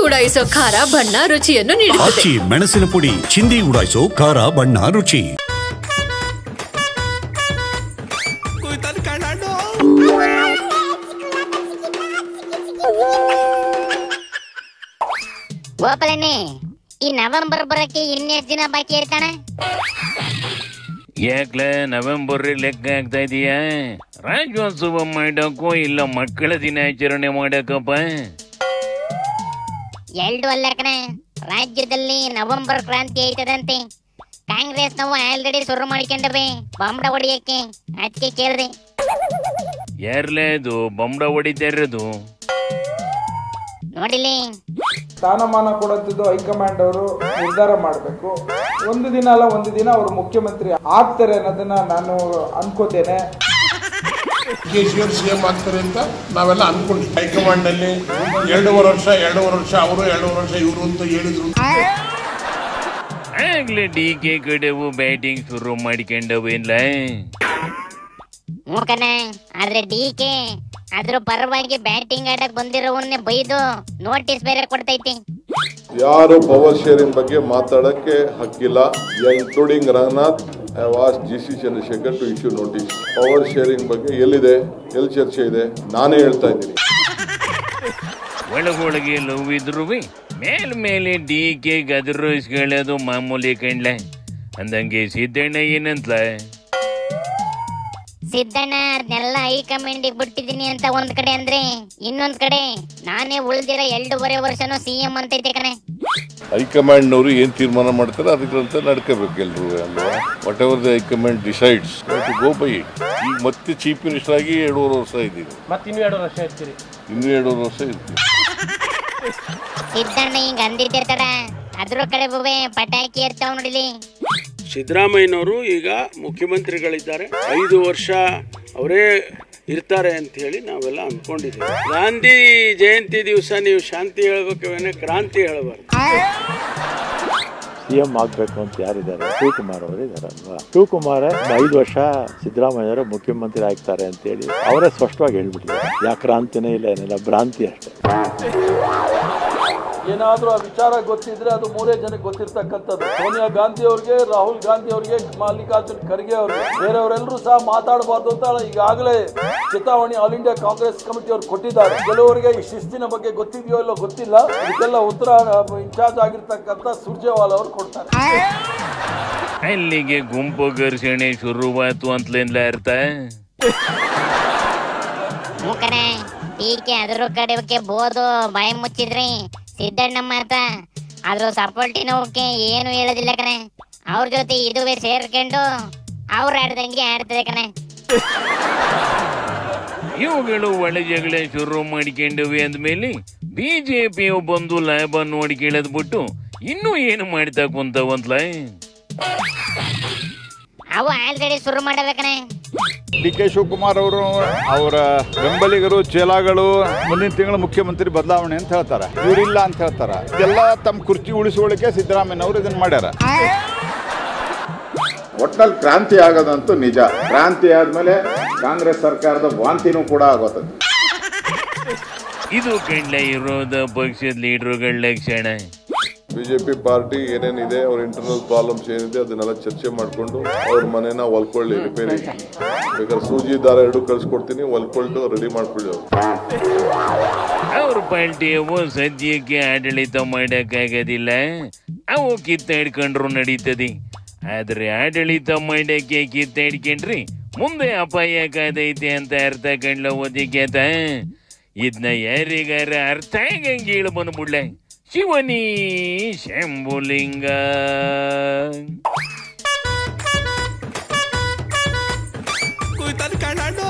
ಉಡಾಯಿಸೋ ಖಾರ ಬಣ್ಣ ರುಚಿಯನ್ನು ನೀಡುತ್ತದೆ. ಮೆಣಸಿನ ಪುಡಿ ಚಿಂದಿ ಉಡಾಯಿಸೋ ಖಾರ ಬಣ್ಣ ರುಚಿ. ಗೋಪಾಲನೆ, ಈ ನವೆಂಬರ್ ಬರಕ್ಕೆ ಇನ್ನೆಷ್ಟು ದಿನ ಬಾಕಿ ಇರ್ತಾನ? ಯಾಕ್ಲೆ ನವೆಂಬರ್ ಲೆಕ್ಕ ಆಗ್ತಾ ಇದೀಯಾ? ರಾಜ್ಯೋತ್ಸವ ಮಾಡಕ್ಕೋ ಇಲ್ಲ ಮಕ್ಕಳ ದಿನಾಚರಣೆ ಮಾಡಕ್ಕಪ್ಪ? ಎರಡು ಅಲ್ಲ ಕಣ, ರಾಜ್ಯದಲ್ಲಿ ನವೆಂಬರ್ ಕ್ರಾಂತಿ ಐತದಂತೆ. ಕಾಂಗ್ರೆಸ್ ನಾವು ಆಲ್ರೆಡಿ ಶುರು ಮಾಡ್ಕೊಂಡ್ರೆ ಬಾಂಬಡ ಹೊಡಿಯಕ್ಕೆ, ಅದಕ್ಕೆ ಕೇಳ್ದೆ. ಯಾರ್ಲೇ ಅದು ಬಾಂಬಡ ಹೊಡಿತಾ ಇರೋದು? ನೋಡಿಲಿ, ಸ್ಥಾನಮಾನ ಕೊಡುತ್ತಿದ್ದು ಹೈಕಮಾಂಡ್ ಅವರು ನಿರ್ಧಾರ ಮಾಡಬೇಕು. ಒಂದು ದಿನ ಅಲ್ಲ ಒಂದು ದಿನ ಅವರು ಮುಖ್ಯಮಂತ್ರಿ ಆಗ್ತಾರೆ ಅನ್ನೋದನ್ನ ನಾನು ಅನ್ಕೋತೇನೆ. ಸಿಎಂ ಆಗ್ತಾರೆ ಅಂತ ನಾವೆಲ್ಲ ಅನ್ಕೊಂಡ್ವಿ. ಹೈಕಮಾಂಡ್ ಅಲ್ಲಿ 2.5 ವರ್ಷ ಅವರು 2.5 ವರ್ಷ ಇವರು ಅಂತ ಹೇಳಿದ್ರು. ಆಗ್ಲೇ ಡಿಕೆ ಕಡೆವು ಬ್ಯಾಟಿಂಗ್ ಶುರು ಮಾಡಿಕೊಂಡವೇನ್ಲ? ಮೂಕನ, ಆದ್ರೆ ಡಿಕೆ ಅದ್ರ ಪರವಾಗಿ ಬ್ಯಾಟಿಂಗ್ ಆಡಕ್ ಬಂದಿರೋವನ್ನೇ ಬೈದು ನೋಟಿಸ್ ಬೇರೆ ಕೊಡ್ತೈತಿ. ಯಾರು ಪವರ್ ಶೇರಿಂಗ್ ಬಗ್ಗೆ ಮಾತಾಡಕ್ಕೆ ಹಕ್ಕಿಲ್ಲ. Including Ranganath, I was GC Chandrashekhar to issue notice. Power sharing ಬಗ್ಗೆ ಎಲ್ಲಿದೆ, ಎಲ್ಲಿ ಚರ್ಚೆ ಇದೆ, ನಾನೇ ಹೇಳ್ತಾ ಇದ್ದೀನಿ. ಒಳಗೊಳಗೆ ಲವ್ ಇದ್ರು ಮೇಲೆ ಡಿಕೆ ಗದರೋಸ್ಗಳದು ಮಾಮೂಲಿ ಕಂಡ್ಲ. ಅಂದಂಗೆ ಸಿದ್ದಣ್ಣ ಏನಂತಲ? ಸಿದ್ದಣ್ಣ ಅದನ್ನೆಲ್ಲ ಹೈಕಮಾಂಡಿಗೆ ಬಿಟ್ಟಿದ್ದೀನಿ ಅಂತ ಒಂದ್ ಕಡೆ ಅಂದ್ರೆ, ಇನ್ನೊಂದ್ ಕಡೆ ನಾನೇ ಉಳಿದಿರೋ 2.5 ವರ್ಷನೂ ಸಿಎಂ ಅಂತೈತೆ ಕಣೆ. ಹೈಕಮಾಂಡ್ನವರು ಏನ್ ತೀರ್ಮಾನ ಮಾಡ್ತಾರೆ ಅದಕ್ಕಂತ ನಡ್ಕೋಬೇಕು ಎಲ್ರು ಅಲ್ವಾ. Whatever the high command decides to go by it. ಈಗ ಮತ್ತೆ ಚೀಫ್ ಮಿನಿಸ್ಟರ್ ಆಗಿ 2.5 ವರ್ಷ ಇದ್ದೀವಿ. ಇನ್ನೂ 2.5 ವರ್ಷ ಇರ್ತೀವಿ. ಸಿದ್ದಣ್ಣ ಹಿಂಗ ಅಂದಿರ್ತಾರ, ಅದ್ರ ಕಡೆ ಬುವೆ ಪಟಾಕಿ ಇರ್ತಾವ್ ನೋಡಿಲಿ. ಸಿದ್ದರಾಮಯ್ಯನವರು ಈಗ ಮುಖ್ಯಮಂತ್ರಿಗಳಿದ್ದಾರೆ, 5 ವರ್ಷ ಅವರೇ ಇರ್ತಾರೆ ಅಂತ ಹೇಳಿ ನಾವೆಲ್ಲ ಅಂದ್ಕೊಂಡಿದ್ದೀವಿ. ಗಾಂಧಿ ಜಯಂತಿ ದಿವಸ ನೀವು ಶಾಂತಿ ಹೇಳ್ಬೇಕೇನೆ, ಕ್ರಾಂತಿ ಹೇಳಬಾರ್ದು. ಸಿಎಂ ಆಗ್ಬೇಕು ಅಂತ ಯಾರಿದ್ದಾರೆ? ಶಿವಕುಮಾರ್ ಅವರು ಇದಾರಲ್ವಾ. ಶಿವಕುಮಾರ್ 5 ವರ್ಷ ಸಿದ್ದರಾಮಯ್ಯವರು ಮುಖ್ಯಮಂತ್ರಿ ಆಗ್ತಾರೆ ಅಂತ ಹೇಳಿ ಅವರೇ ಸ್ಪಷ್ಟವಾಗಿ ಹೇಳ್ಬಿಟ್ಟಿದ್ದಾರೆ. ಯಾ ಕ್ರಾಂತಿನೇ ಇಲ್ಲ, ಏನಿಲ್ಲ, ಭ್ರಾಂತಿ ಅಷ್ಟೇ. ಏನಾದ್ರೂ ಆ ವಿಚಾರ ಗೊತ್ತಿದ್ರೆ ಅದು 3 ಜನಕ್ಕೆ ಗೊತ್ತಿರ್ತಕ್ಕಂಥದ್ದು. ಸೋನಿಯಾ ಗಾಂಧಿ ಅವ್ರಿಗೆ, ರಾಹುಲ್ ಗಾಂಧಿ ಅವ್ರಿಗೆ, ಮಲ್ಲಿಕಾರ್ಜುನ್ ಖರ್ಗೆ ಅವ್ರಿಗೆ, ಬೇರೆಯವರೆಲ್ಲರೂ ಸಹ ಮಾತಾಡಬಾರ್ದು ಅಂತ ಈಗಾಗಲೇ ಚೇತಾವಣಿ ಆಲ್ ಇಂಡಿಯಾ ಕಾಂಗ್ರೆಸ್ ಕಮಿಟಿ ಅವ್ರು ಕೊಟ್ಟಿದ್ದಾರೆ. ಕೆಲವರಿಗೆ ಈ ಶಿಸ್ತಿನ ಬಗ್ಗೆ ಗೊತ್ತಿದೆಯೋ ಇಲ್ಲೋ ಗೊತ್ತಿಲ್ಲ. ಇದಕ್ಕೆಲ್ಲ ಉತ್ತರ ಇನ್ಚಾರ್ಜ್ ಆಗಿರ್ತಕ್ಕಂಥ ಸುರ್ಜೇವಾಲಾ ಅವರು ಕೊಡ್ತಾರೆ. ಅಲ್ಲಿಗೆ ಗುಂಪು ಘರ್ಷಣೆ ಶುರುವಾತು ಅಂತಲೇನ್ಲ ಅರ್ಥ? ಮೂಕನೆ, ಟೀಕೆ ಅದ್ರ ಕಡೆ ಬೋದು ಬಾಯಿ ಮುಚ್ಚಿದ್ರಿ. ಸಿದ್ದಣ್ಣ ಮಾತ ಅದ್ರ ಸಪೋರ್ಟಿನವಕ್ಕೆ ಏನು ಹೇಳೋದಿಲ್ಲ ಕಣೆ. ಅವ್ರ ಜೊತೆ ಇದುವೇ ಸೇರ್ಕೊಂಡು ಅವ್ರು ಆಡ್ದಂಗೆ ಆಡ್ತದೆ ಕಣೆ. ಇವುಗಳು ಒಳ ಜಗಳ ಶುರು ಮಾಡಿಕೊಂಡವೆ ಅಂದ್ಮೇಲೆ ಬಿಜೆಪಿಯು ಬಂದು ಲಾಭ ನೋಡ್ಕೇಳದ್ ಬಿಟ್ಟು ಇನ್ನೂ ಏನು ಮಾಡ್ತಾ ಕುಂತವಂತಲ? ಅವು ಆಲ್ರೆಡಿ ಶುರು ಮಾಡಬೇಕಣೆ. ಡಿ ಕೆ ಶಿವಕುಮಾರ್ ಅವರು ಅವರ ಬೆಂಬಲಿಗರು ಚೇಲಾಗಳು ಮುಂದಿನ ತಿಂಗಳು ಮುಖ್ಯಮಂತ್ರಿ ಬದಲಾವಣೆ ಅಂತ ಹೇಳ್ತಾರೆ, ಇವರಿಲ್ಲ ಅಂತ ಹೇಳ್ತಾರೆ. ಇದೆಲ್ಲ ತಮ್ಮ ಕುರ್ಚಿ ಉಳಿಸುವಳಿಕೆ ಸಿದ್ದರಾಮಯ್ಯನವರು ಇದನ್ನ ಮಾಡ್ಯಾರ. ಒಟ್ನಲ್ಲಿ ಕ್ರಾಂತಿ ಆಗೋದಂತೂ ನಿಜ. ಕ್ರಾಂತಿ ಆದ್ಮೇಲೆ ಕಾಂಗ್ರೆಸ್ ಸರ್ಕಾರದ ವಾಂತಿನೂ ಕೂಡ ಆಗೋತದೆ. ಇದು ಕಂಡ್ಲ ಇರೋದ ಪಕ್ಷದ ಲೀಡರ್ಗಳ ಲಕ್ಷಣ. ಬಿಜೆಪಿ ಪಾರ್ಟಿ ಏನೇನಿದೆ, ಅವ್ರ ಇಂಟರ್ನಲ್ ಪ್ರಾಬ್ಲಮ್ಸ್ ಏನಿದೆ ಅದನ್ನೆಲ್ಲ ಚರ್ಚೆ ಮಾಡಿಕೊಂಡು ಅವ್ರ ಮನೇನ ಹೊಲ್ಕೊಳ್ಳಿ, ರಿಪೇರಿ ಬೇಕಾದ್ರೆ ಸೂಜಿ ದಾರ 2 ಕಳ್ಸಿಕೊಡ್ತೀನಿ, ಹೊಲ್ಕೊಳ್ತು ರೆಡಿ ಮಾಡ್ಕೊಳ್ಳಿ. ಅವ್ರ ಪಾರ್ಟಿಯವು ಸದ್ಯಕ್ಕೆ ಆಡಳಿತ ಮಾಡಕ್ಕಾಗೋದಿಲ್ಲ, ಅವು ಕಿತ್ತಾಡ್ಕೊಂಡ್ರು ನಡೀತದೆ. ಆದ್ರೆ ಆಡಳಿತ ಮಾಡಕ್ಕೆ ಕಿತ್ತಾಡ್ಕೊಂಡ್ರಿ ಮುಂದೆ ಅಪಾಯ ಕಾದೈತೆ ಅಂತ ಅರ್ಥ ಕಂಡ್ಲ ಓದಿಕ್ಯಾತ. ಇದನ್ನ ಯಾರಿಗಾರ ಅರ್ಥ ಆಗಂಗೆ ಹೇಳ ಬಂದ್ಬಿಡ್ಲೆ. ಶಿವನಿ ಶಂಭುಲಿಂಗ. ಕುಯ್ತಾನೆ ಕಣ್ಣಾಡು